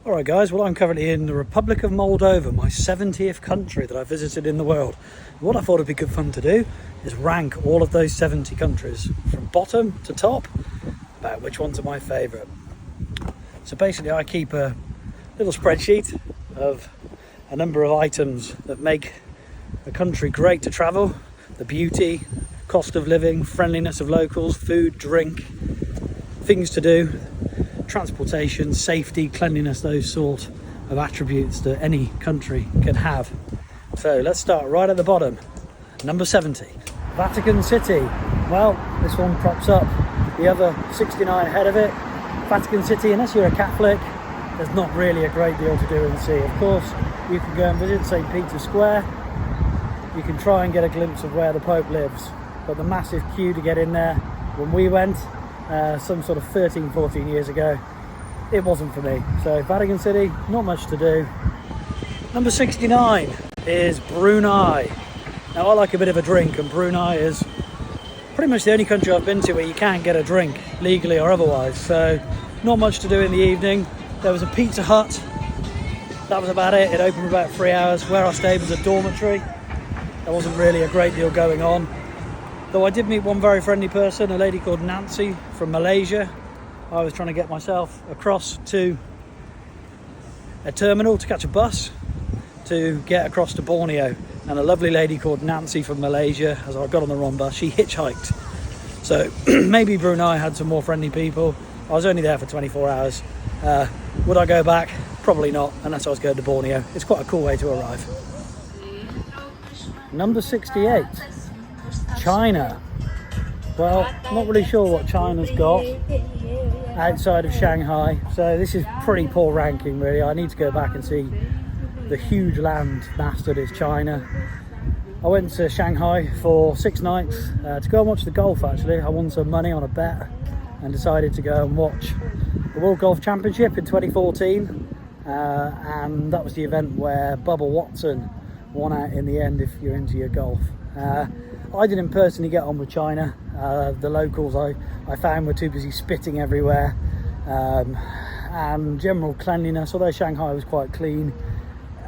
Alright guys, well I'm currently in the Republic of Moldova, my 70th country that I visited in the world. What I thought would be good fun to do is rank all of those 70 countries from bottom to top about which ones are my favourite. So basically I keep a little spreadsheet of a number of items that make a country great to travel. The beauty, cost of living, friendliness of locals, food, drink, things to do, transportation, safety, cleanliness, those sort of attributes that any country can have. So let's start right at the bottom. Number 70, Vatican City. Well, this one props up the other 69 ahead of it. Vatican City, unless you're a Catholic, there's not really a great deal to do and see. Of course, you can go and visit St. Peter's Square. You can try and get a glimpse of where the Pope lives, but the massive queue to get in there, when we went, some sort of 13-14 years ago, it wasn't for me. So Vatican City, not much to do. Number 69 is Brunei. Now I like a bit of a drink, and Brunei is pretty much the only country I've been to where you can't get a drink legally or otherwise, so not much to do in the evening. There was a Pizza Hut, that was about it. It opened for about 3 hours. Where I stayed was a dormitory. There wasn't really a great deal going on. Though I did meet one very friendly person, a lady called Nancy from Malaysia. I was trying to get myself across to a terminal to catch a bus to get across to Borneo. And a lovely lady called Nancy from Malaysia, as I got on the wrong bus, she hitchhiked. So maybe Brunei had some more friendly people. I was only there for 24 hours. Would I go back? Probably not, unless I was going to Borneo. It's quite a cool way to arrive. Number 68. China. Well, not really sure what China's got outside of Shanghai, so this is pretty poor ranking really. I need to go back and see the huge land mass that is China. I went to Shanghai for 6 nights to go and watch the golf actually. I won some money on a bet and decided to go and watch the World Golf Championship in 2014, and that was the event where Bubba Watson won out in the end if you're into your golf. I didn't personally get on with China. The locals I found were too busy spitting everywhere, and general cleanliness, although Shanghai was quite clean,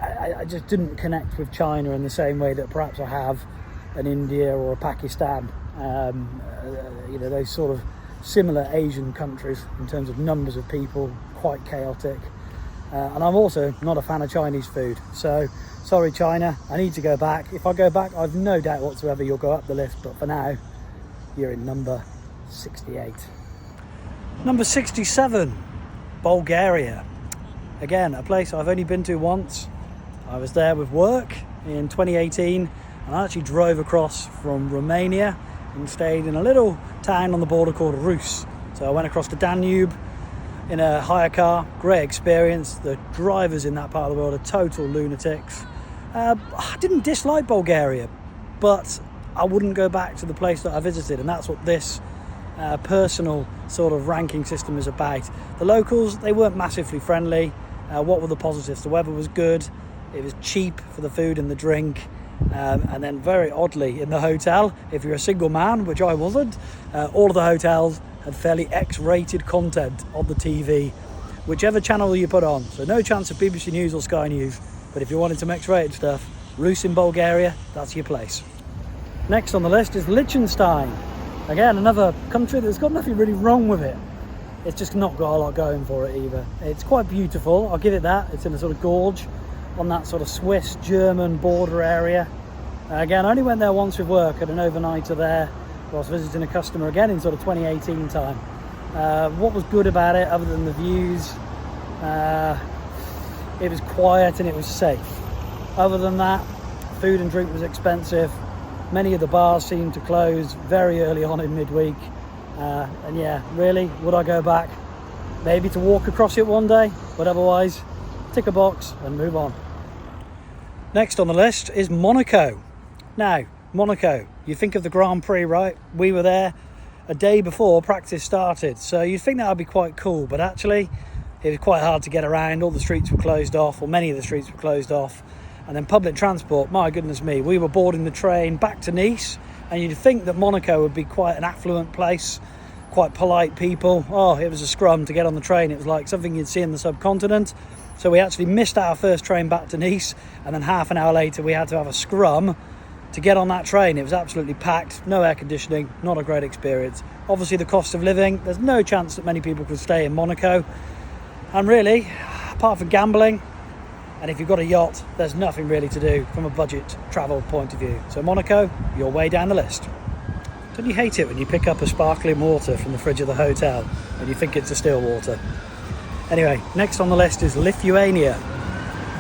I just didn't connect with China in the same way that perhaps I have an India or a Pakistan, those sort of similar Asian countries in terms of numbers of people, quite chaotic. And I'm also not a fan of Chinese food, so sorry China, I need to go back. If I go back, I've no doubt whatsoever you'll go up the list, but for now, you're in number 68. Number 67, Bulgaria. Again, a place I've only been to once. I was there with work in 2018, and I actually drove across from Romania and stayed in a little town on the border called Rus. So I went across the Danube in a hire car. Great experience. The drivers in that part of the world are total lunatics. I didn't dislike Bulgaria, but I wouldn't go back to the place that I visited, and that's what this personal sort of ranking system is about. The locals, they weren't massively friendly. What were the positives? The weather was good, it was cheap for the food and the drink, and then very oddly in the hotel, if you're a single man, which I wasn't, all of the hotels had fairly X-rated content on the TV, whichever channel you put on. So no chance of BBC News or Sky News, but if you wanted some X-rated stuff, Rus in Bulgaria, that's your place. Next on the list is Liechtenstein. Again, another country that's got nothing really wrong with it. It's just not got a lot going for it either. It's quite beautiful, I'll give it that. It's in a sort of gorge on that sort of Swiss-German border area. Again, I only went there once with work, at an overnighter there whilst visiting a customer again in sort of 2018 time. What was good about it, other than the views, it was quiet and it was safe. Other than that, food and drink was expensive. Many of the bars seemed to close very early on in midweek. And yeah, really, would I go back? Maybe to walk across it one day, but otherwise, tick a box and move on. Next on the list is Monaco. Now, Monaco, you think of the Grand Prix, right? We were there a day before practice started, so you'd think that would be quite cool, but actually it was quite hard to get around. All the streets were closed off, or many of the streets were closed off, and then public transport, my goodness me, we were boarding the train back to Nice, and you'd think that Monaco would be quite an affluent place, quite polite people. Oh, it was a scrum to get on the train. It was like something you'd see in the subcontinent. So we actually missed our first train back to Nice, and then half an hour later we had to have a scrum to get on that train. It was absolutely packed, no air conditioning, not a great experience. Obviously the cost of living, there's no chance that many people could stay in Monaco. And really, apart from gambling, and if you've got a yacht, there's nothing really to do from a budget travel point of view. So Monaco, you're way down the list. Don't you hate it when you pick up a sparkling water from the fridge of the hotel and you think it's a still water? Anyway, next on the list is Lithuania.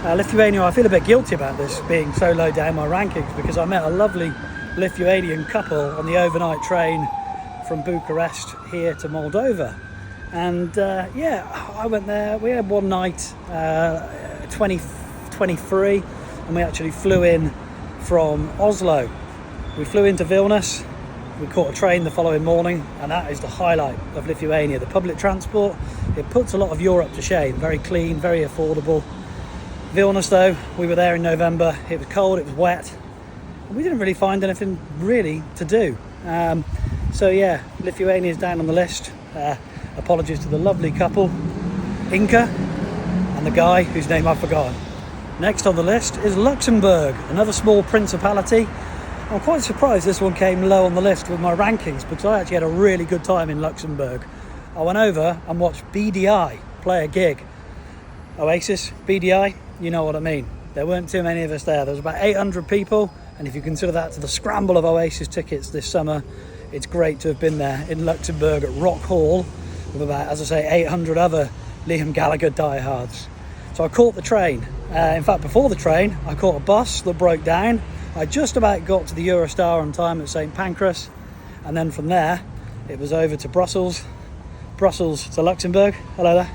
Lithuania, I feel a bit guilty about this being so low down my rankings, because I met a lovely Lithuanian couple on the overnight train from Bucharest here to Moldova. And I went there. We had one night, 2023, and we actually flew in from Oslo. We flew into Vilnius. We caught a train the following morning, and that is the highlight of Lithuania. The public transport, it puts a lot of Europe to shame. Very clean, very affordable. Vilnius though, we were there in November. It was cold, it was wet, and we didn't really find anything really to do. So yeah, Lithuania is down on the list. Apologies to the lovely couple, Inka and the guy whose name I've forgotten. Next on the list is Luxembourg, another small principality. I'm quite surprised this one came low on the list with my rankings, because I actually had a really good time in Luxembourg. I went over and watched BDI play a gig. Oasis, BDI, you know what I mean. There weren't too many of us there. There was about 800 people, and if you consider that to the scramble of Oasis tickets this summer, it's great to have been there in Luxembourg at Rock Hall with about, as I say, 800 other Liam Gallagher diehards. So I caught the train. In fact, before the train, I caught a bus that broke down. I just about got to the Eurostar on time at St Pancras, and then from there it was over to Brussels to Luxembourg, hello there,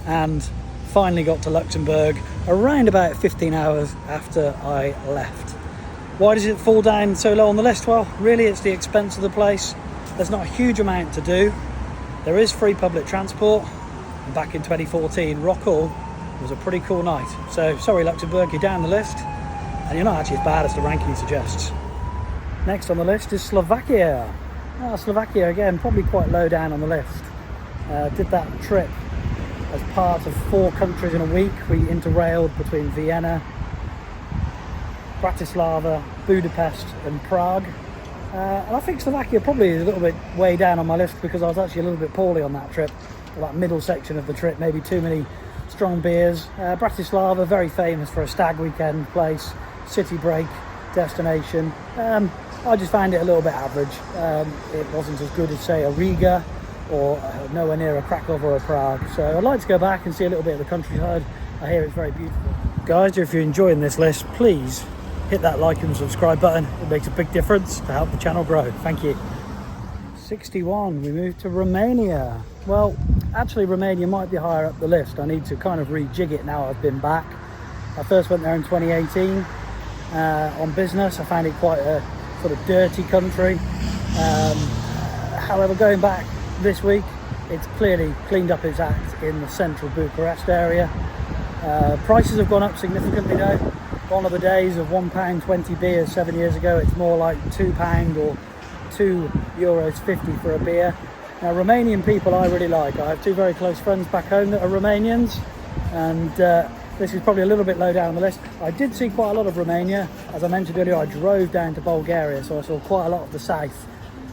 and finally got to Luxembourg around about 15 hours after I left. Why does it fall down so low on the list? Well, really it's the expense of the place. There's not a huge amount to do. There is free public transport, and back in 2014 Rock Hall was a pretty cool night. So sorry Luxembourg, you're down the list, and you're not actually as bad as the ranking suggests. Next on the list is Slovakia. Slovakia again, probably quite low down on the list. Did that trip as part of 4 countries in a week. We interrailed between Vienna, Bratislava, Budapest and Prague. And I think Slovakia probably is a little bit way down on my list, because I was actually a little bit poorly on that trip. That middle section of the trip, maybe too many strong beers. Bratislava, very famous for a stag weekend place, city break destination. I just found it a little bit average. It wasn't as good as, say, a Riga or nowhere near a Krakow or a Prague. So I'd like to go back and see a little bit of the countryside. I hear it's very beautiful. Guys, if you're enjoying this list, please hit that like and subscribe button. It makes a big difference to help the channel grow. Thank you. 61, we moved to Romania. Well, actually Romania might be higher up the list. I need to kind of rejig it now I've been back. I first went there in 2018 on business. I found it quite a sort of dirty country. However, going back this week, it's clearly cleaned up its act in the central Bucharest area. Prices have gone up significantly though. Gone are the days of £1.20 beers 7 years ago. It's more like £2 or €2.50 for a beer. Now, Romanian people I really like. I have 2 very close friends back home that are Romanians, and this is probably a little bit low down on the list. I did see quite a lot of Romania. As I mentioned earlier, I drove down to Bulgaria, so I saw quite a lot of the south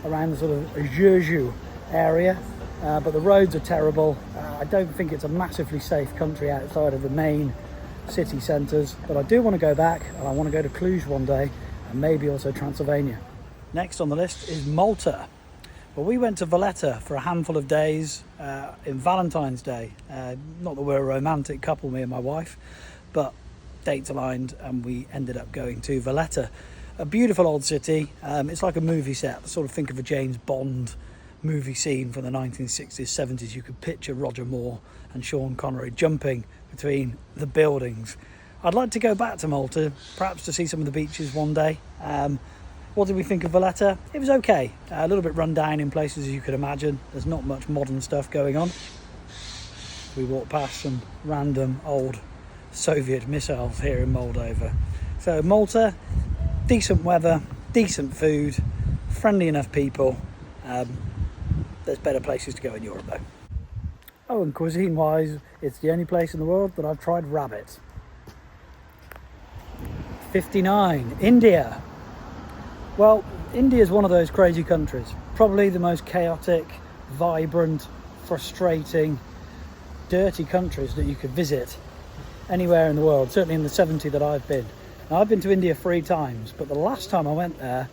around the sort of Giurgiu area, but the roads are terrible. I don't think it's a massively safe country outside of the main city centres, but I do want to go back, and I want to go to Cluj one day, and maybe also Transylvania. Next on the list is Malta. Well, we went to Valletta for a handful of days in Valentine's Day. Not that we're a romantic couple, me and my wife, but dates aligned, and we ended up going to Valletta. A beautiful old city. It's like a movie set. Sort of think of a James Bond movie scene from the 1960s, 70s. You could picture Roger Moore and Sean Connery jumping between the buildings. I'd like to go back to Malta, perhaps to see some of the beaches one day. What did we think of Valletta? It was okay. A little bit run down in places, as you could imagine. There's not much modern stuff going on. We walked past some random old Soviet missiles here in Moldova. So Malta, decent weather, decent food, friendly enough people. There's better places to go in Europe though. Oh, and cuisine-wise, it's the only place in the world that I've tried rabbit. 59, India. Well, India is one of those crazy countries. Probably the most chaotic, vibrant, frustrating, dirty countries that you could visit anywhere in the world, certainly in the 70 that I've been. Now, I've been to India 3 times, but the last time I went there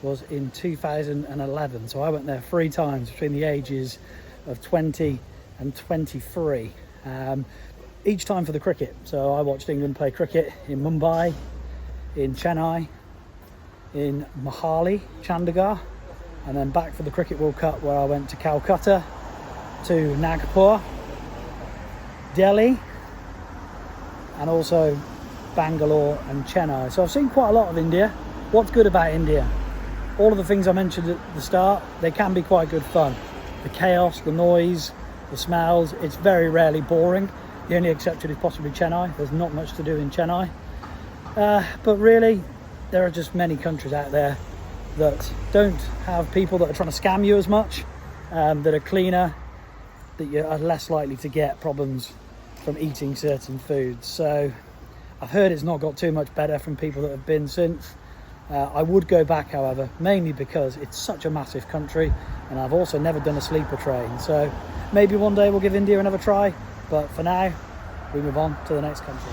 was in 2011. So I went there 3 times between the ages of 20 and 23. Each time for the cricket. So I watched England play cricket in Mumbai, in Chennai, in Mohali, Chandigarh, and then back for the Cricket World Cup, where I went to Calcutta, to Nagpur, Delhi, and also Bangalore and Chennai. So I've seen quite a lot of India. What's good about India? All of the things I mentioned at the start, they can be quite good fun. The chaos, the noise, the smells, it's very rarely boring. The only exception is possibly Chennai. There's not much to do in Chennai. But really, there are just many countries out there that don't have people that are trying to scam you as much, that are cleaner, that you are less likely to get problems from eating certain foods. So I've heard it's not got too much better from people that have been since. I would go back, however, mainly because it's such a massive country, and I've also never done a sleeper train. So maybe one day we'll give India another try, but for now, we move on to the next country.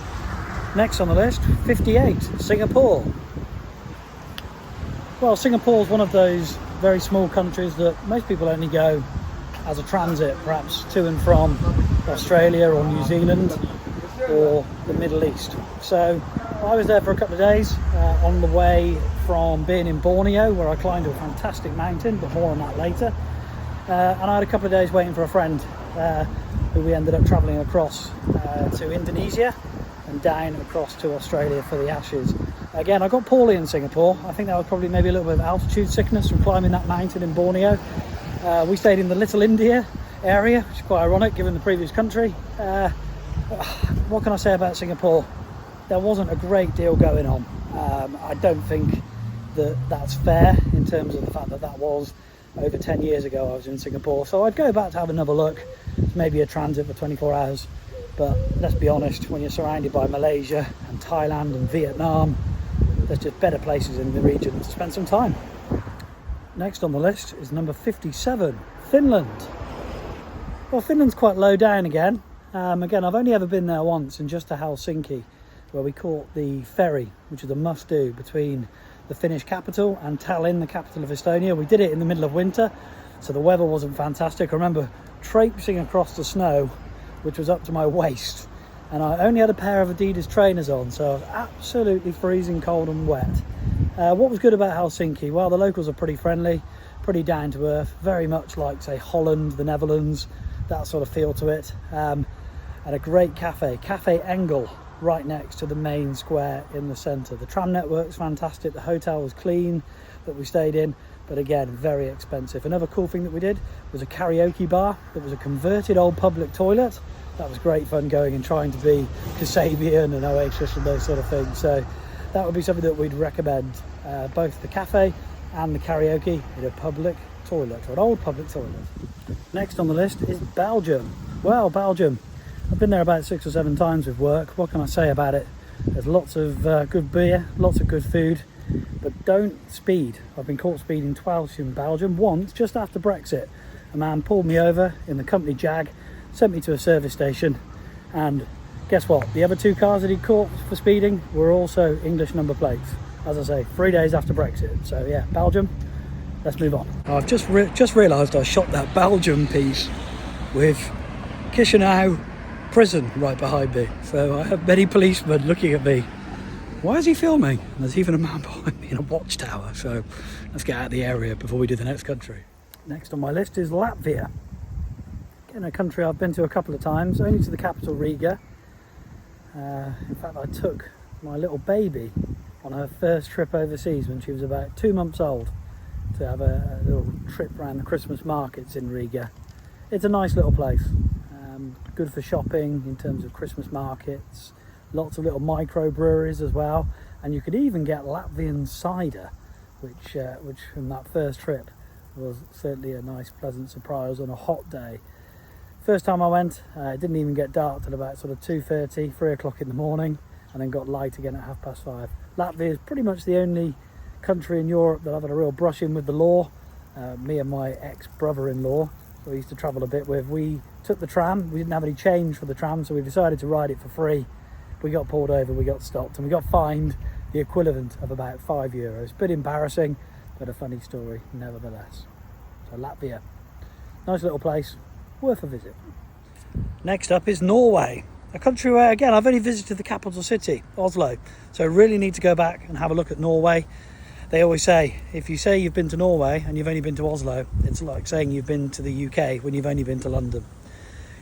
Next on the list, 58, Singapore. Well, Singapore is one of those very small countries that most people only go as a transit, perhaps to and from Australia or New Zealand or the Middle East. So I was there for a couple of days on the way from being in Borneo, where I climbed a fantastic mountain, but more on that later. And I had a couple of days waiting for a friend who we ended up travelling across to Indonesia and down across to Australia for the Ashes. Again, I got poorly in Singapore. I think that was probably maybe a little bit of altitude sickness from climbing that mountain in Borneo. We stayed in the Little India area, which is quite ironic given the previous country. What can I say about Singapore? There wasn't a great deal going on. I don't think that that's fair in terms of the fact that that was over 10 years ago I was in Singapore. So I'd go back to have another look, maybe a transit for 24 hours. But let's be honest, when you're surrounded by Malaysia and Thailand and Vietnam, there's just better places in the region to spend some time. Next on the list is number 57, Finland. Well, Finland's quite low down again. Again, I've only ever been there once, and just to Helsinki, where we caught the ferry, which is a must-do between the Finnish capital and Tallinn, the capital of Estonia. We did it in the middle of winter, so the weather wasn't fantastic. I remember traipsing across the snow, which was up to my waist, and I only had a pair of Adidas trainers on, so I was absolutely freezing cold and wet. What was good about Helsinki? Well, the locals are pretty friendly, pretty down to earth, very much like, say, Holland, the Netherlands, that sort of feel to it. And a great cafe, Cafe Engel, right next to the main square in the centre. The tram network's fantastic, the hotel was clean that we stayed in, but again, very expensive. Another cool thing that we did was a karaoke bar that was a converted old public toilet. That was great fun going and trying to be Kasabian and Oasis and those sort of things. So that would be something that we'd recommend, both the cafe and the karaoke in a public toilet, or an old public toilet. Next on the list is Belgium. Well, Belgium, I've been there about 6 or 7 times with work. What can I say about it? There's lots of good beer, lots of good food, but don't speed. I've been caught speeding twice in Belgium. Once, just after Brexit, a man pulled me over in the company Jag, sent me to a service station, and guess what? The other 2 cars that he caught for speeding were also English number plates. As I say, 3 days after Brexit. So yeah, Belgium, let's move on. I've just realised I shot that Belgium piece with Chisinau prison right behind me. So I have many policemen looking at me. Why is he filming? And there's even a man behind me in a watchtower. So let's get out of the area before we do the next country. Next on my list is Latvia. Again, a country I've been to a couple of times, only to the capital Riga. In fact, I took my little baby on her first trip overseas when she was about 2 months old to have a little trip around the Christmas markets in Riga. It's a nice little place, good for shopping in terms of Christmas markets, lots of little micro breweries as well, and you could even get Latvian cider, which from that first trip was certainly a nice pleasant surprise on a hot day. First time I went, it didn't even get dark till about sort of 2:30, 3 o'clock in the morning, and then got light again at 5:30. Latvia is pretty much the only country in Europe that I've had a real brush in with the law. Me and my ex-brother-in-law, who I used to travel a bit with, we took the tram. We didn't have any change for the tram, so we decided to ride it for free. We got pulled over, we got stopped, and we got fined the equivalent of about €5. A bit embarrassing, but a funny story nevertheless. So Latvia, nice little place, worth a visit. Next up is Norway, a country where, again, I've only visited the capital city, Oslo, so I really need to go back and have a look at Norway. They always say, if you say you've been to Norway and you've only been to Oslo, it's like saying you've been to the UK when you've only been to London.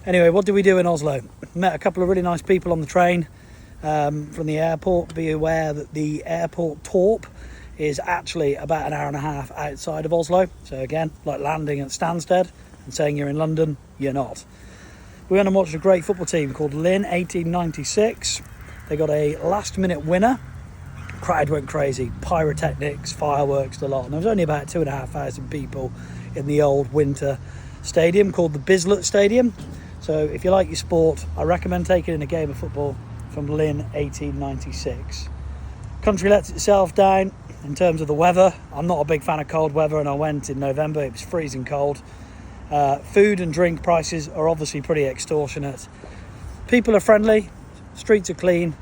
Anyway, what did we do in Oslo? Met a couple of really nice people on the train from the airport. Be aware that the airport Torp is actually about an hour and a half outside of Oslo. So again, like landing at Stansted and saying you're in London, you're not. We went and watched a great football team called Lyn 1896. They got a last minute winner. Crowd went crazy, pyrotechnics, fireworks, a lot, and there was only about 2,500 people in the old winter stadium called the Bislett Stadium. So if you like your sport, I recommend taking in a game of football from Lyn 1896. Country lets itself down in terms of the weather. I'm not a big fan of cold weather, and I went in November, it was freezing cold. Food and drink prices are obviously pretty extortionate. People are friendly, streets are clean.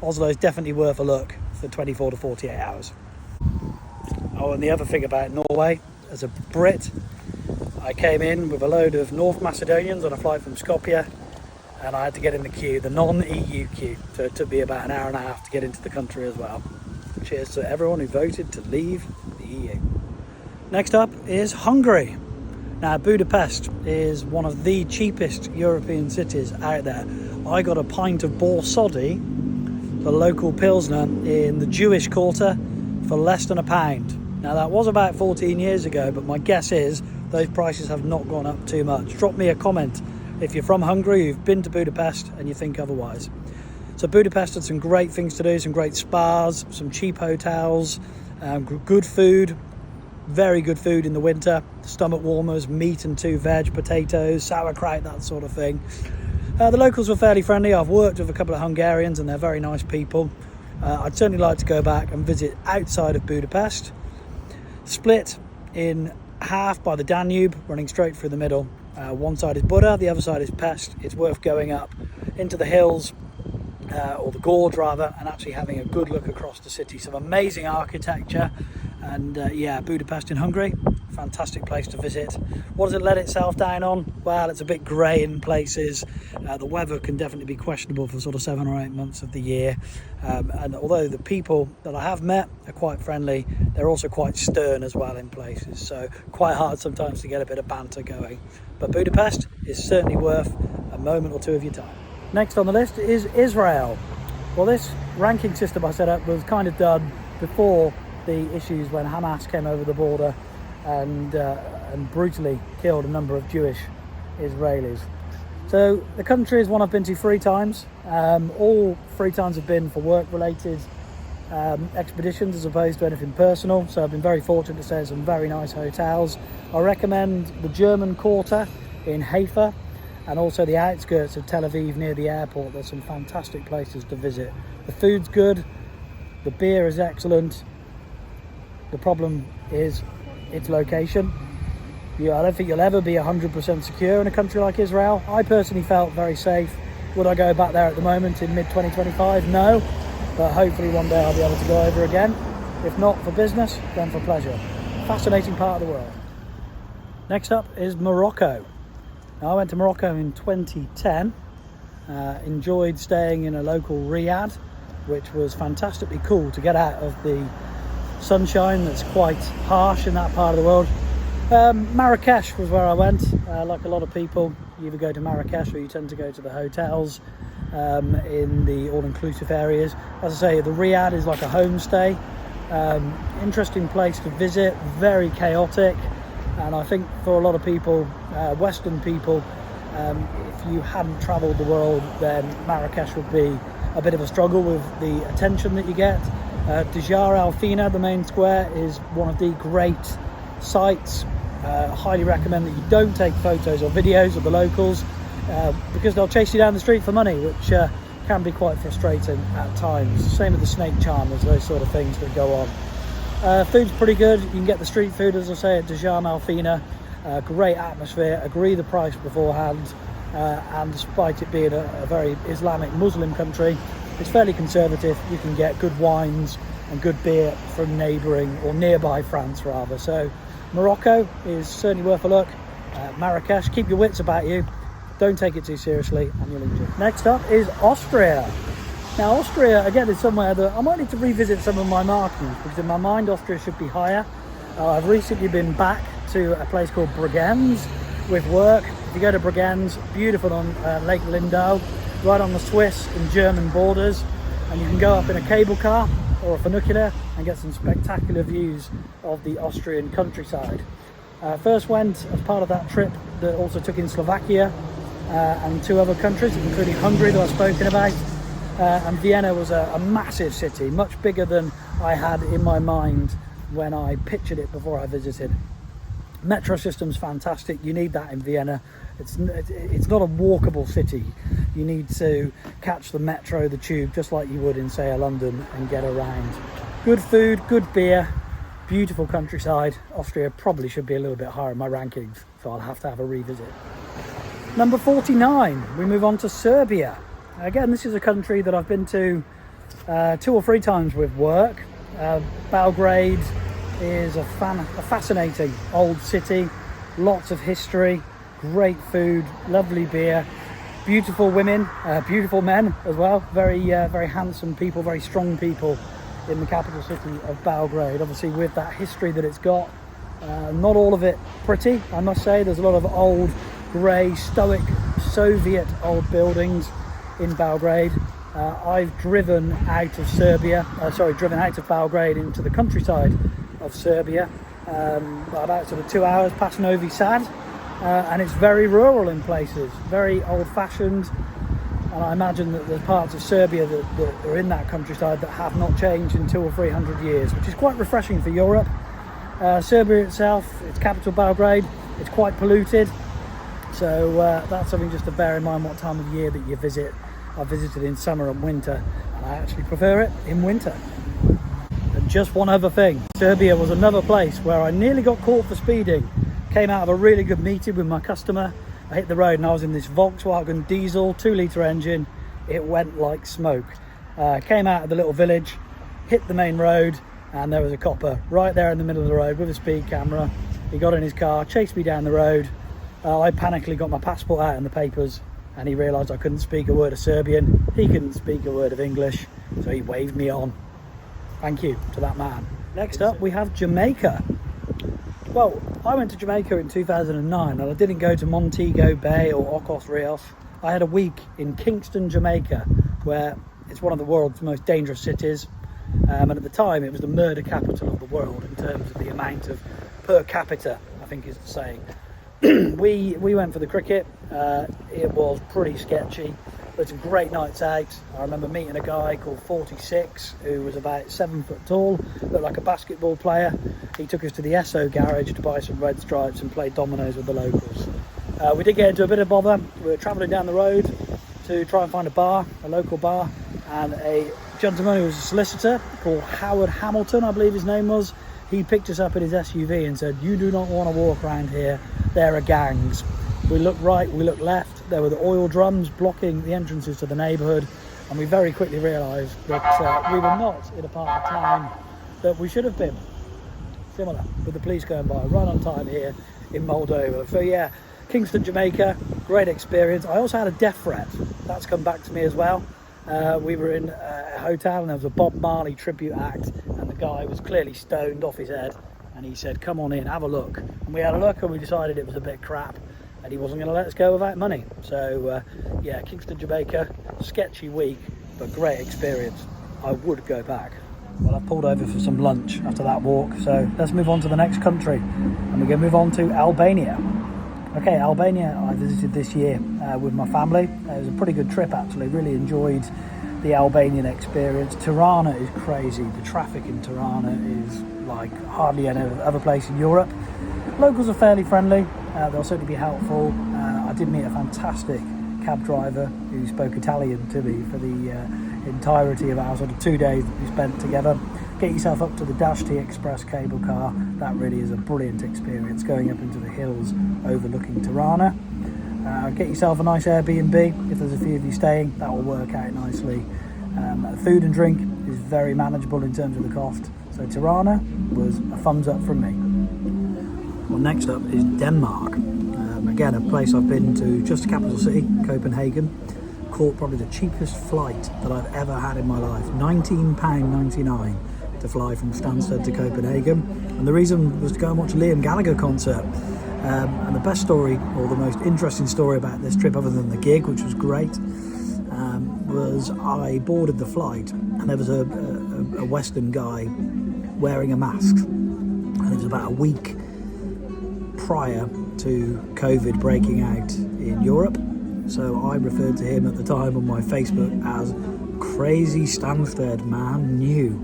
Oslo is definitely worth a look for 24 to 48 hours. Oh, and the other thing about Norway, as a Brit, I came in with a load of North Macedonians on a flight from Skopje, and I had to get in the queue, the non-EU queue, so it took me about an hour and a half to get into the country as well. Cheers to everyone who voted to leave the EU. Next up is Hungary. Now, Budapest is one of the cheapest European cities out there. I got a pint of Borsodi, the local Pilsner, in the Jewish Quarter for less than £1. Now, that was about 14 years ago, but my guess is those prices have not gone up too much. Drop me a comment if you're from Hungary, you've been to Budapest and you think otherwise. So Budapest had some great things to do, some great spas, some cheap hotels, good food, very good food in the winter, stomach warmers, meat and 2 veg, potatoes, sauerkraut, that sort of thing. The locals were fairly friendly. I've worked with a couple of Hungarians and they're very nice people. I'd certainly like to go back and visit outside of Budapest. Split in half by the Danube, running straight through the middle. One side is Buda, the other side is Pest. It's worth going up into the hills, or the gorge rather, and actually having a good look across the city. Some amazing architecture, and yeah, Budapest in Hungary, fantastic place to visit. What does it let itself down on? Well, it's a bit grey in places. The weather can definitely be questionable for sort of 7 or 8 months of the year, and although the people that I have met are quite friendly, they're also quite stern as well in places, so quite hard sometimes to get a bit of banter going. But Budapest is certainly worth a moment or two of your time. Next on the list is Israel. Well, this ranking system I set up was kind of done before the issues when Hamas came over the border and brutally killed a number of Jewish Israelis. So the country is one I've been to 3 times. All 3 times have been for work-related expeditions as opposed to anything personal. So I've been very fortunate to stay at some very nice hotels. I recommend the German Quarter in Haifa and also the outskirts of Tel Aviv near the airport. There's some fantastic places to visit. The food's good, the beer is excellent. The problem is its location. I don't think you'll ever be 100% secure in a country like Israel. I personally felt very safe. Would I go back there at the moment in mid-2025? No, but hopefully one day I'll be able to go over again. If not for business, then for pleasure. Fascinating part of the world. Next up is Morocco. Now, I went to Morocco in 2010, enjoyed staying in a local riad, which was fantastically cool to get out of the sunshine that's quite harsh in that part of the world. Marrakesh was where I went. Like a lot of people, you either go to Marrakesh or you tend to go to the hotels in the all-inclusive areas. As I say, the riad is like a homestay. Interesting place to visit, very chaotic. And I think for a lot of people, Western people, if you hadn't travelled the world, then Marrakesh would be a bit of a struggle with the attention that you get. Djar Al Fina, the main square, is one of the great sites. Highly recommend that you don't take photos or videos of the locals. because they'll chase you down the street for money, which can be quite frustrating at times. Same with the snake charmers, those sort of things that go on. Food's pretty good. You can get the street food, as I say, at Dejam Al Fina. Great atmosphere. Agree the price beforehand, and despite it being a very Islamic Muslim country, it's fairly conservative. You can get good wines and good beer from neighbouring or nearby France rather. So Morocco is certainly worth a look. Marrakesh, keep your wits about you, don't take it too seriously, and you'll enjoy it. Next up is Austria. Now Austria again is somewhere that I might need to revisit some of my markings, because in my mind Austria should be higher. I've recently been back to a place called Bregenz with work. If you go to Bregenz, beautiful on Lake Lindau, right on the Swiss and German borders, and you can go up in a cable car or a funicular and get some spectacular views of the Austrian countryside. First went as part of that trip that also took in Slovakia and 2 other countries, including Hungary that I've spoken about. And Vienna was a massive city, much bigger than I had in my mind when I pictured it before I visited. Metro system's fantastic. You need that in Vienna. It's not a walkable city. You need to catch the metro, the tube, just like you would in, say, a London, and get around. Good food, good beer, beautiful countryside. Austria probably should be a little bit higher in my rankings, so I'll have to have a revisit. Number 49, we move on to Serbia. Again, this is a country that I've been to 2 or 3 times with work. Belgrade is a fascinating old city, lots of history, great food, lovely beer, beautiful women, beautiful men as well, very handsome people, very strong people in the capital city of Belgrade. Obviously with that history that it's got, not all of it pretty, I must say. There's a lot of old grey stoic Soviet old buildings in Belgrade. I've driven out of Belgrade into the countryside of Serbia, about sort of 2 hours past Novi Sad, and it's very rural in places, very old-fashioned, and I imagine that there's parts of Serbia that are in that countryside that have not changed in 200 or 300 years, which is quite refreshing for Europe. Serbia itself, its capital Belgrade, it's quite polluted, so that's something just to bear in mind what time of year that you visit. I visited in summer and winter, and I actually prefer it in winter. And just one other thing, Serbia was another place where I nearly got caught for speeding. Came out of a really good meeting with my customer. I hit the road and I was in this Volkswagen diesel 2-litre engine. It went like smoke. Came out of the little village, hit the main road, and there was a copper right there in the middle of the road with a speed camera. He got in his car, chased me down the road. I panically got my passport out and the papers, and he realised I couldn't speak a word of Serbian. He couldn't speak a word of English, so he waved me on. Thank you to that man. Next up we have Jamaica. Well, I went to Jamaica in 2009 and I didn't go to Montego Bay or Ocos Rios. I had a week in Kingston, Jamaica, where it's one of the world's most dangerous cities. And at the time it was the murder capital of the world in terms of the amount of per capita, I think is the saying. We went for the cricket. It was pretty sketchy, but some great nights out. I remember meeting a guy called 46 who was about 7 foot tall, looked like a basketball player. He took us to the Esso garage to buy some red stripes and play dominoes with the locals. We did get into a bit of bother. We were travelling down the road to try and find a bar, a local bar, and a gentleman who was a solicitor called Howard Hamilton, I believe his name was. He picked us up in his SUV and said, "You do not want to walk around here, there are gangs." We looked right, we looked left, there were the oil drums blocking the entrances to the neighbourhood, and we very quickly realised that we were not in a part of town that we should have been. Similar, with the police going by right on time here in Moldova. So yeah, Kingston, Jamaica, great experience. I also had a death threat, that's come back to me as well. We were in a hotel and there was a Bob Marley tribute act, and the guy was clearly stoned off his head, and he said, "Come on in, have a look." And we had a look and we decided it was a bit crap and he wasn't going to let us go without money. So yeah, Kingston, Jamaica, sketchy week, but great experience. I would go back. Well, I've pulled over for some lunch after that walk, so let's move on to the next country, and we're going to move on to Albania. Okay, Albania I visited this year with my family. It was a pretty good trip actually, really enjoyed the Albanian experience. Tirana is crazy, the traffic in Tirana is like hardly any other place in Europe. Locals are fairly friendly, they'll certainly be helpful. I did meet a fantastic cab driver who spoke Italian to me for the entirety of our sort of 2 days that we spent together. Get yourself up to the Dash T Express cable car. That really is a brilliant experience, going up into the hills overlooking Tirana. Get yourself a nice Airbnb if there's a few of you staying. That will work out nicely. Food and drink is very manageable in terms of the cost. So Tirana was a thumbs up from me. Well, next up is Denmark. Again, a place I've been to, just the capital city, Copenhagen. Caught probably the cheapest flight that I've ever had in my life, £19.99 to fly from Stansted to Copenhagen. And the reason was to go and watch a Liam Gallagher concert. And the best story, or the most interesting story about this trip, other than the gig, which was great, was I boarded the flight and there was a Western guy wearing a mask. And it was about a week prior to COVID breaking out in Europe. So I referred to him at the time on my Facebook as Crazy Stansted Man Knew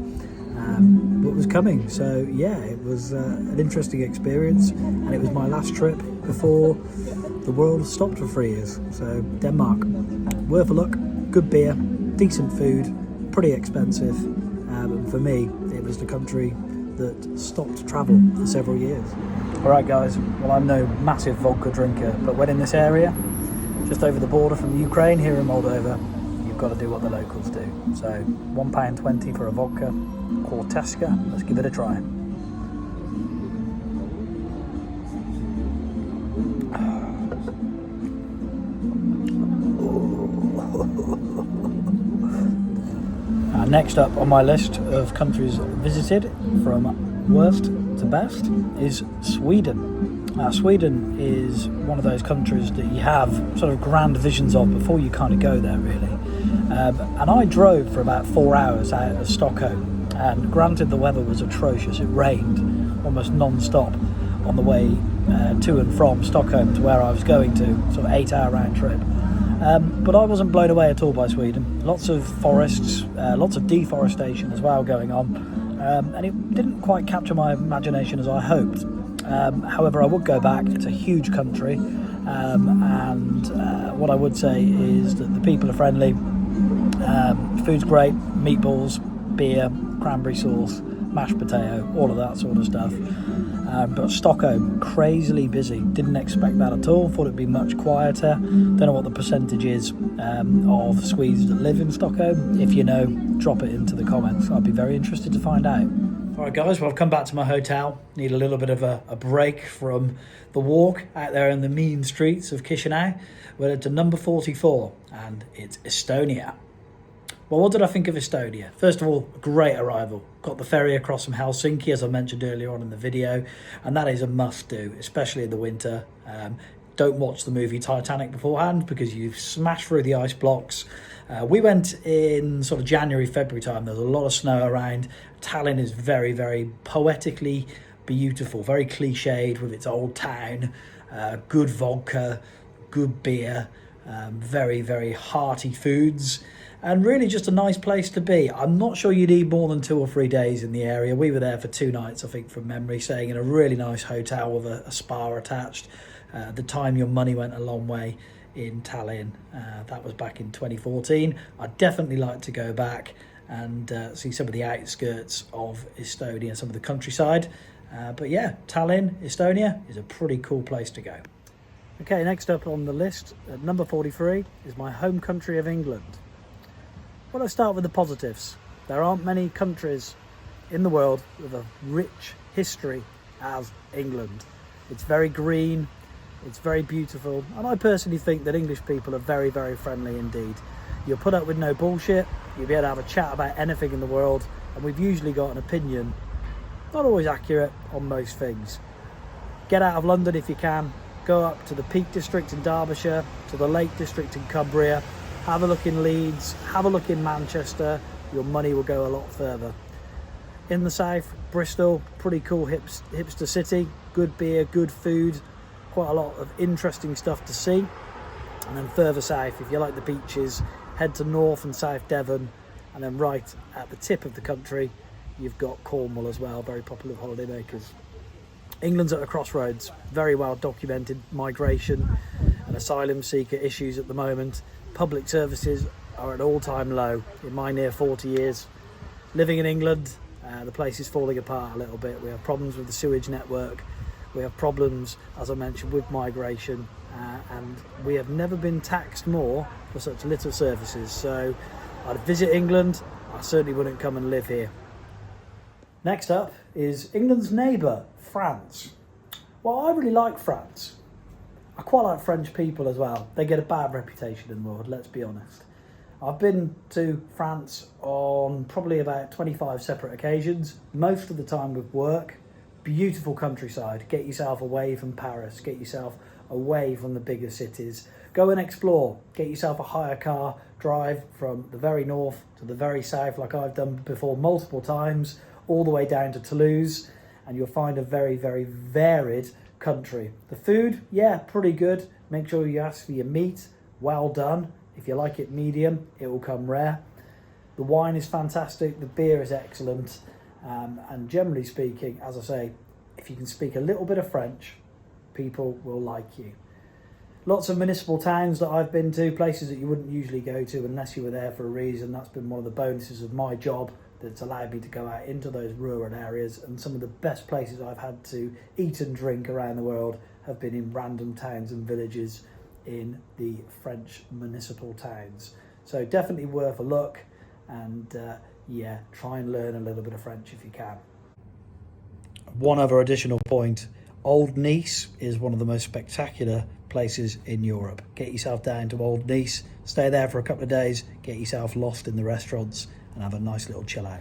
what was coming. So yeah, it was an interesting experience, and it was my last trip before the world stopped for 3 years. So Denmark, worth a look, good beer, decent food, pretty expensive. For me, it was the country that stopped travel for several years. Alright guys, well, I'm no massive vodka drinker, but when in this area, just over the border from Ukraine here in Moldova, you've got to do what the locals do. So £1.20 for a vodka, Corteska, let's give it a try. Next up on my list of countries visited from worst to best is Sweden. Sweden is one of those countries that you have sort of grand visions of before you kind of go there, really. And I drove for about 4 hours out of Stockholm, and granted the weather was atrocious. It rained almost non-stop on the way to and from Stockholm to where I was going to, sort of 8-hour round trip. But I wasn't blown away at all by Sweden. Lots of forests, lots of deforestation as well going on, and it didn't quite capture my imagination as I hoped. However, I would go back. It's a huge country, and what I would say is that the people are friendly, food's great, meatballs, beer, cranberry sauce, mashed potato, all of that sort of stuff. But Stockholm, crazily busy. Didn't expect that at all. Thought it'd be much quieter. Don't know what the percentage is of Swedes that live in Stockholm. If you know, drop it into the comments. I'd be very interested to find out. All right, guys, well, I've come back to my hotel. Need a little bit of a break from the walk out there in the mean streets of Chisinau. We're to number 44, and it's Estonia. Well, what did I think of Estonia? First of all, a great arrival. Got the ferry across from Helsinki, as I mentioned earlier on in the video, and that is a must-do, especially in the winter. Don't watch the movie Titanic beforehand because you've smashed through the ice blocks. We went in sort of January, February time. There's a lot of snow around. Tallinn is very, very poetically beautiful, very cliched with its old town, good vodka, good beer, very, very hearty foods. And really just a nice place to be. I'm not sure you need more than 2 or 3 days in the area. We were there for 2 nights, I think, from memory, staying in a really nice hotel with a spa attached. At the time, your money went a long way in Tallinn. That was back in 2014. I'd definitely like to go back and see some of the outskirts of Estonia, some of the countryside. But yeah, Tallinn, Estonia is a pretty cool place to go. Okay, next up on the list, at number 43, is my home country of England. Well, let's start with the positives. There aren't many countries in the world with a rich history as England. It's very green, it's very beautiful, and I personally think that English people are very, very friendly indeed. You'll put up with no bullshit, you'll be able to have a chat about anything in the world, and we've usually got an opinion, not always accurate, on most things. Get out of London if you can, go up to the Peak District in Derbyshire, to the Lake District in Cumbria, have a look in Leeds, have a look in Manchester, your money will go a lot further. In the south, Bristol, pretty cool hipster city, good beer, good food, quite a lot of interesting stuff to see. And then further south, if you like the beaches, head to North and South Devon, and then right at the tip of the country, you've got Cornwall as well, very popular with holidaymakers. England's at a crossroads, very well documented migration. and asylum seeker issues at the moment. Public services are at an all-time low in my near 40 years living in England. The place is falling apart a little bit. We have problems with the sewage network. We have problems, as I mentioned, with migration, and we have never been taxed more for such little services. So I'd visit England. I certainly wouldn't come and live here. Next up is England's neighbour, France. Well, I really like France. I quite like French people as well. They get a bad reputation in the world, let's be honest. I've been to France on probably about 25 separate occasions, most of the time with work. Beautiful countryside. Get yourself away from Paris, get yourself away from the bigger cities. Go and explore, get yourself a hire car, drive from the very north to the very south like I've done before multiple times, all the way down to Toulouse, and you'll find a very, very varied country. The food, yeah, pretty good. Make sure you ask for your meat, well done. If you like it medium, it will come rare. The wine is fantastic, the beer is excellent, and generally speaking, as I say, if you can speak a little bit of French, people will like you. Lots of municipal towns that I've been to, places that you wouldn't usually go to unless you were there for a reason. That's been one of the bonuses of my job that's allowed me to go out into those rural areas, and some of the best places I've had to eat and drink around the world have been in random towns and villages in the French municipal towns. So definitely worth a look, and yeah, try and learn a little bit of French if you can. One other additional point, Old Nice is one of the most spectacular places in Europe. Get yourself down to Old Nice, stay there for a couple of days, get yourself lost in the restaurants and have a nice little chill out.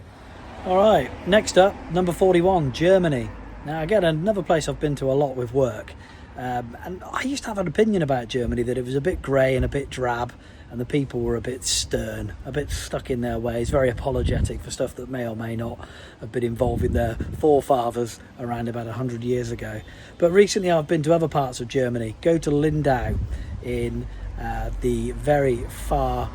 All right, next up, number 41, Germany. Now again, another place I've been to a lot with work. And I used to have an opinion about Germany that it was a bit grey and a bit drab, and the people were a bit stern, a bit stuck in their ways, very apologetic for stuff that may or may not have been involving their forefathers around about 100 years ago. But recently I've been to other parts of Germany. Go to Lindau in the very far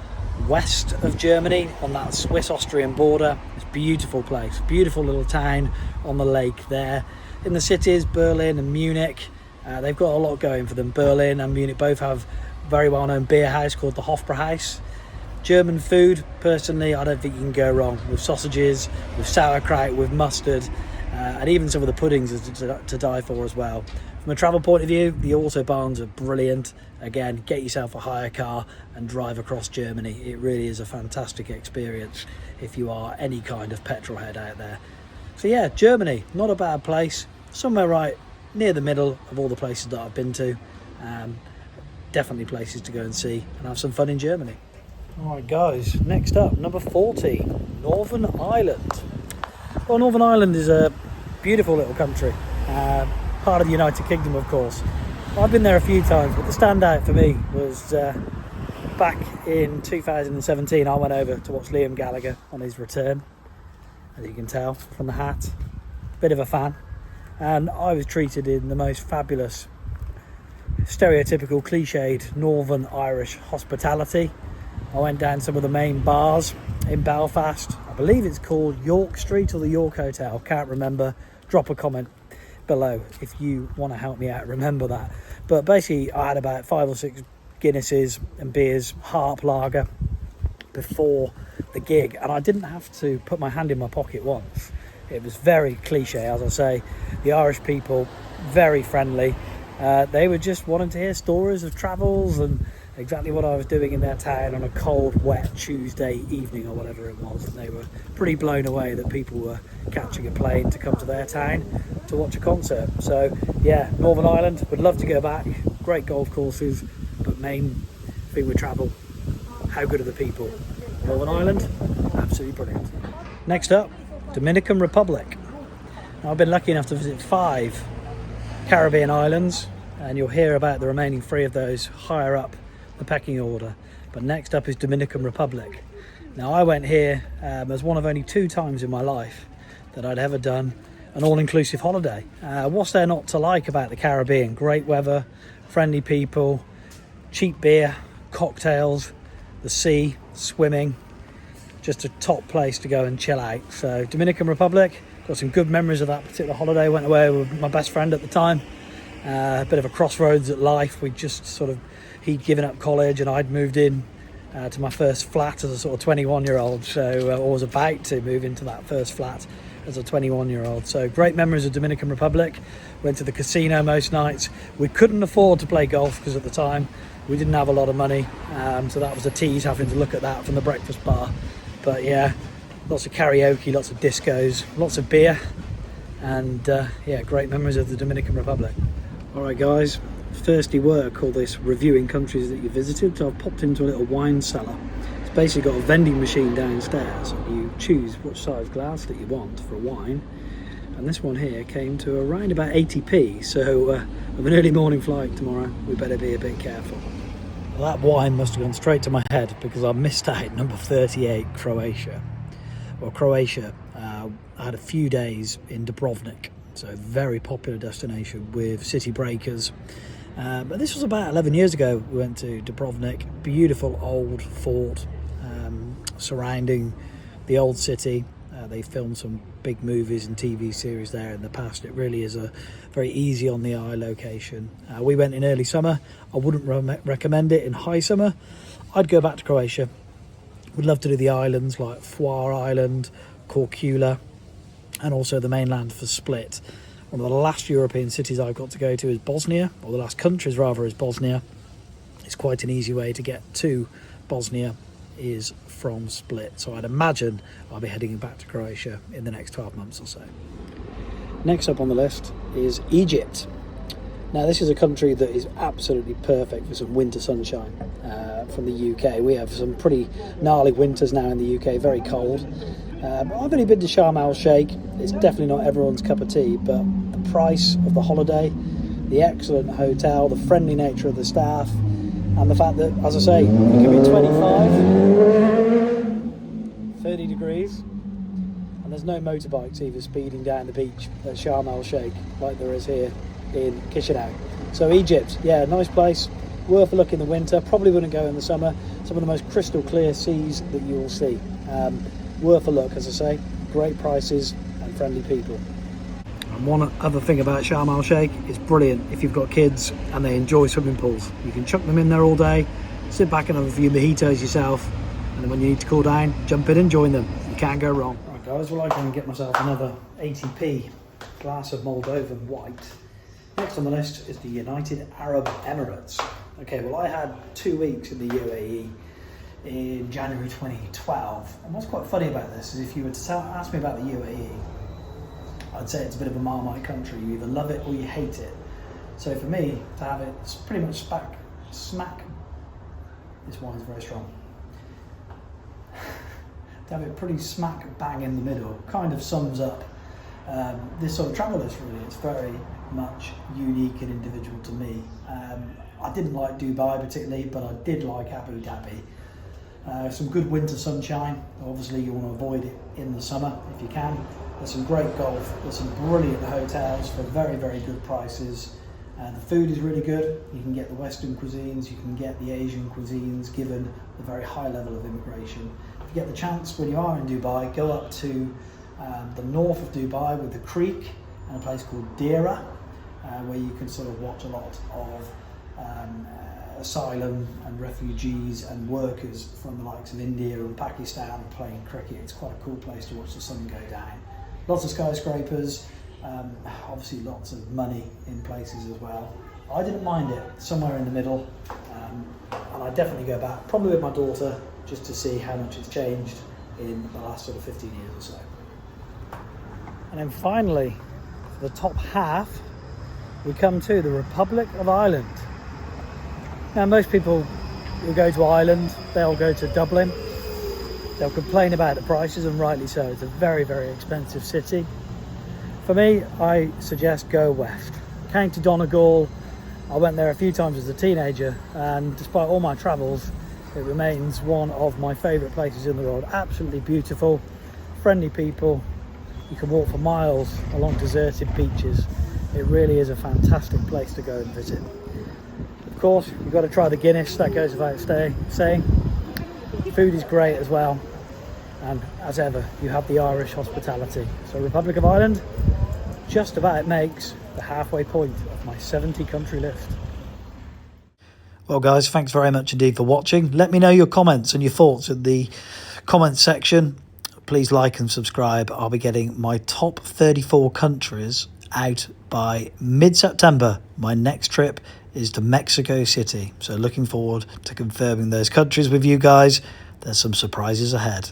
west of Germany on that Swiss-Austrian border. It's a beautiful place, beautiful little town on the lake there. In the cities, Berlin and Munich, they've got a lot going for them. Berlin and Munich both have a very well-known beer house called the Hofbrauhaus. German food, personally, I don't think you can go wrong with sausages, with sauerkraut, with mustard, and even some of the puddings are to die for as well. From a travel point of view, the autobahns are brilliant. Again, get yourself a hire car and drive across Germany. It really is a fantastic experience if you are any kind of petrol head out there. So yeah, Germany, not a bad place. Somewhere right near the middle of all the places that I've been to. Definitely places to go and see and have some fun in Germany. All right guys, next up, number 40, Northern Ireland. Well, Northern Ireland is a beautiful little country, part of the United Kingdom, of course. I've been there a few times, but the standout for me was back in 2017. I went over to watch Liam Gallagher on his return, as you can tell from the hat. Bit of a fan. And I was treated in the most fabulous, stereotypical, cliched Northern Irish hospitality. I went down some of the main bars in Belfast. I believe it's called York Street or the York Hotel, can't remember. Drop a comment below if you want to help me out remember that. But basically I had about 5 or 6 Guinnesses and beers, Harp Lager, before the gig, and I didn't have to put my hand in my pocket once. It was very cliche, as I say. The Irish people, very friendly. They were just wanting to hear stories of travels and exactly what I was doing in their town on a cold, wet Tuesday evening or whatever it was. And they were pretty blown away that people were catching a plane to come to their town to watch a concert. So yeah, Northern Ireland, would love to go back. Great golf courses, but main thing with travel, how good are the people? Northern Ireland, absolutely brilliant. Next up, Dominican Republic. Now, I've been lucky enough to visit 5 Caribbean islands, and you'll hear about the remaining 3 of those higher up the pecking order. But next up is Dominican Republic. Now, I went here as one of only 2 times in my life that I'd ever done an all-inclusive holiday. What's there not to like about the Caribbean? Great weather, friendly people, cheap beer, cocktails, the sea, swimming. Just a top place to go and chill out. So Dominican Republic, got some good memories of that particular holiday. Went away with my best friend at the time, A bit of a crossroads at life. He'd given up college and I'd moved in to my first flat as a sort of 21-year-old. So I was about to move into that first flat as a 21-year-old. So great memories of Dominican Republic. Went to the casino most nights. We couldn't afford to play golf because at the time we didn't have a lot of money. So that was a tease, having to look at that from the breakfast bar. But yeah, lots of karaoke, lots of discos, lots of beer. And yeah, great memories of the Dominican Republic. All right, guys. Thirsty work, call this reviewing countries that you visited. So I've popped into a little wine cellar. It's basically got a vending machine downstairs. You choose what size glass that you want for a wine, and this one here came to around about 80p. So with an early morning flight tomorrow, we better be a bit careful. Well, that wine must have gone straight to my head because I missed out number 38, Croatia. Well, Croatia, I had a few days in Dubrovnik, so a very popular destination with city breakers. But this was about 11 years ago. We went to Dubrovnik, beautiful old fort surrounding the old city. They filmed some big movies and TV series there in the past. It really is a very easy on the eye location. We went in early summer. I wouldn't recommend it in high summer. I'd go back to Croatia. Would love to do the islands like Hvar Island, Korčula, and also the mainland for Split. One of the last European cities I've got to go to is Bosnia, or the last countries rather is Bosnia. It's quite an easy way to get to Bosnia is from Split. So I'd imagine I'll be heading back to Croatia in the next 12 months or so. Next up on the list is Egypt. Now this is a country that is absolutely perfect for some winter sunshine from the UK. We have some pretty gnarly winters now in the UK, very cold. I've only been to Sharm el Sheikh. It's definitely not everyone's cup of tea, but the price of the holiday, the excellent hotel, the friendly nature of the staff, and the fact that, as I say, it can be 25, 30 degrees, and there's no motorbikes either speeding down the beach at Sharm el Sheikh like there is here in Chisinau. So Egypt, yeah, nice place, worth a look in the winter. Probably wouldn't go in the summer. Some of the most crystal clear seas that you will see. Worth a look, as I say. Great prices and friendly people. And one other thing about Sharm el Sheikh, it's brilliant if you've got kids and they enjoy swimming pools. You can chuck them in there all day, sit back and have a few mojitos yourself, and then when you need to cool down, jump in and join them. You can't go wrong. Right guys, well, I can get myself another 80p glass of Moldovan white. Next on the list is the United Arab Emirates. Okay, well, I had 2 weeks in the UAE in January 2012, and what's quite funny about this is if you were to ask me about the UAE, I'd say it's a bit of a Marmite country. You either love it or you hate it. So for me to have it pretty much smack, this wine's very strong, to have it pretty smack bang in the middle kind of sums up this sort of travel list really. It's very much unique and individual to me. I didn't like Dubai particularly, but I did like Abu Dhabi. Some good winter sunshine. Obviously you want to avoid it in the summer if you can. There's some great golf, there's some brilliant hotels for very, very good prices. The food is really good. You can get the Western cuisines, you can get the Asian cuisines given the very high level of immigration. If you get the chance when you are in Dubai, go up to the north of Dubai with the creek and a place called Deira, where you can sort of watch a lot of asylum and refugees and workers from the likes of India and Pakistan playing cricket. It's quite a cool place to watch the sun go down. Lots of skyscrapers, obviously lots of money in places as well. I didn't mind it, somewhere in the middle, and I'd definitely go back, probably with my daughter, just to see how much it's changed in the last sort of 15 years or so. And then finally, for the top half, we come to the Republic of Ireland. Now most people who go to Ireland, they'll go to Dublin. They'll complain about the prices, and rightly so. It's a very, very expensive city. For me, I suggest go west. County Donegal, I went there a few times as a teenager, and despite all my travels, it remains one of my favourite places in the world. Absolutely beautiful, friendly people. You can walk for miles along deserted beaches. It really is a fantastic place to go and visit. Of course, you've got to try the Guinness, that goes without saying. Food is great as well, and as ever, you have the Irish hospitality. So Republic of Ireland just about makes the halfway point of my 70 country list. Well, guys, thanks very much indeed for watching. Let me know your comments and your thoughts in the comment section. Please like and subscribe. I'll be getting my top 34 countries out by mid-September. My next trip is to Mexico City. So looking forward to confirming those countries with you guys. There's some surprises ahead.